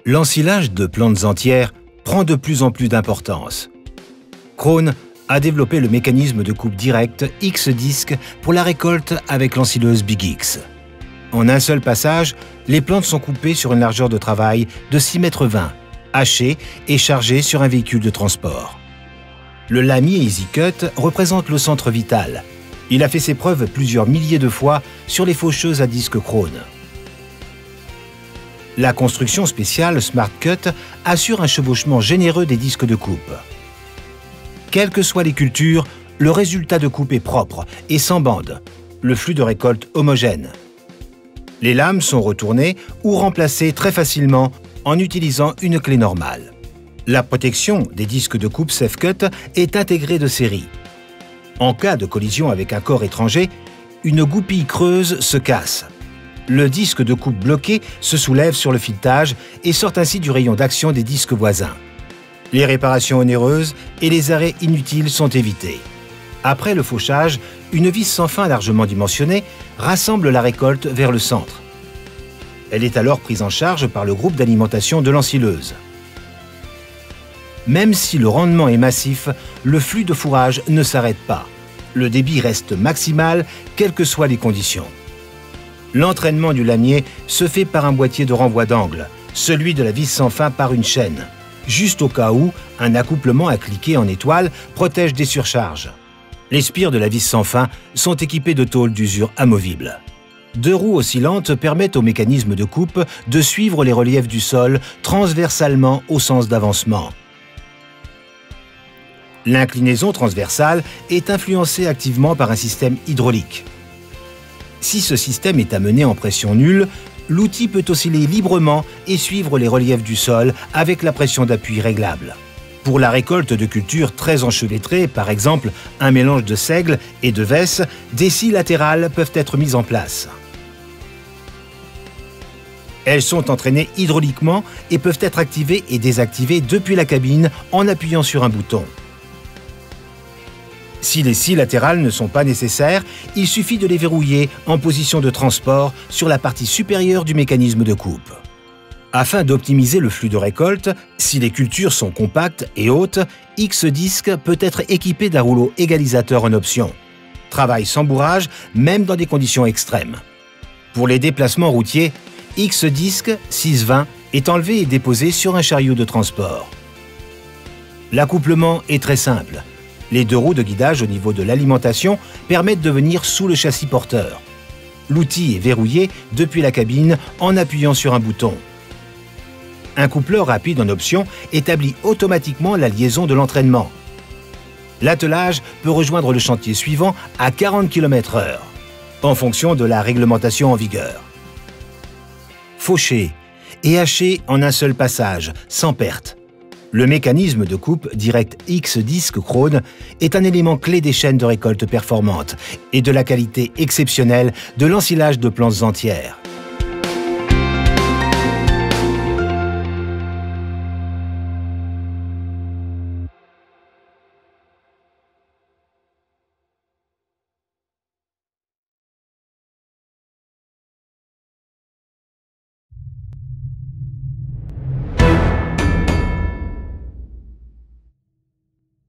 L'ensilage de plantes entières prend de plus en plus d'importance. Krone a développé le mécanisme de coupe directe X-Disc pour la récolte avec l'ensileuse Big X. En un seul passage, les plantes sont coupées sur une largeur de travail de 6,20 m, hachées et chargées sur un véhicule de transport. Le lamier EasyCut représente le centre vital. Il a fait ses preuves plusieurs milliers de fois sur les faucheuses à disque Krone. La construction spéciale SmartCut assure un chevauchement généreux des disques de coupe. Quelles que soient les cultures, le résultat de coupe est propre et sans bande, le flux de récolte homogène. Les lames sont retournées ou remplacées très facilement en utilisant une clé normale. La protection des disques de coupe SafeCut est intégrée de série. En cas de collision avec un corps étranger, une goupille creuse se casse. Le disque de coupe bloqué se soulève sur le filetage et sort ainsi du rayon d'action des disques voisins. Les réparations onéreuses et les arrêts inutiles sont évités. Après le fauchage, une vis sans fin largement dimensionnée rassemble la récolte vers le centre. Elle est alors prise en charge par le groupe d'alimentation de l'ensileuse. Même si le rendement est massif, le flux de fourrage ne s'arrête pas. Le débit reste maximal, quelles que soient les conditions. L'entraînement du lamier se fait par un boîtier de renvoi d'angle, celui de la vis sans fin par une chaîne, juste au cas où un accouplement à cliquer en étoile protège des surcharges. Les spires de la vis sans fin sont équipées de tôles d'usure amovibles. 2 roues oscillantes permettent au mécanisme de coupe de suivre les reliefs du sol transversalement au sens d'avancement. L'inclinaison transversale est influencée activement par un système hydraulique. Si ce système est amené en pression nulle, l'outil peut osciller librement et suivre les reliefs du sol avec la pression d'appui réglable. Pour la récolte de cultures très enchevêtrées, par exemple un mélange de seigle et de vesse, des scies latérales peuvent être mises en place. Elles sont entraînées hydrauliquement et peuvent être activées et désactivées depuis la cabine en appuyant sur un bouton. Si les scies latérales ne sont pas nécessaires, il suffit de les verrouiller en position de transport sur la partie supérieure du mécanisme de coupe. Afin d'optimiser le flux de récolte, si les cultures sont compactes et hautes, X-Disc peut être équipé d'un rouleau égalisateur en option. Travaille sans bourrage, même dans des conditions extrêmes. Pour les déplacements routiers, X-Disc 620 est enlevé et déposé sur un chariot de transport. L'accouplement est très simple. Les 2 roues de guidage au niveau de l'alimentation permettent de venir sous le châssis porteur. L'outil est verrouillé depuis la cabine en appuyant sur un bouton. Un coupleur rapide en option établit automatiquement la liaison de l'entraînement. L'attelage peut rejoindre le chantier suivant à 40 km/h, en fonction de la réglementation en vigueur. Faucher et hacher en un seul passage, sans perte. Le mécanisme de coupe direct X-Disc Krone est un élément clé des chaînes de récolte performantes et de la qualité exceptionnelle de l'ensilage de plantes entières.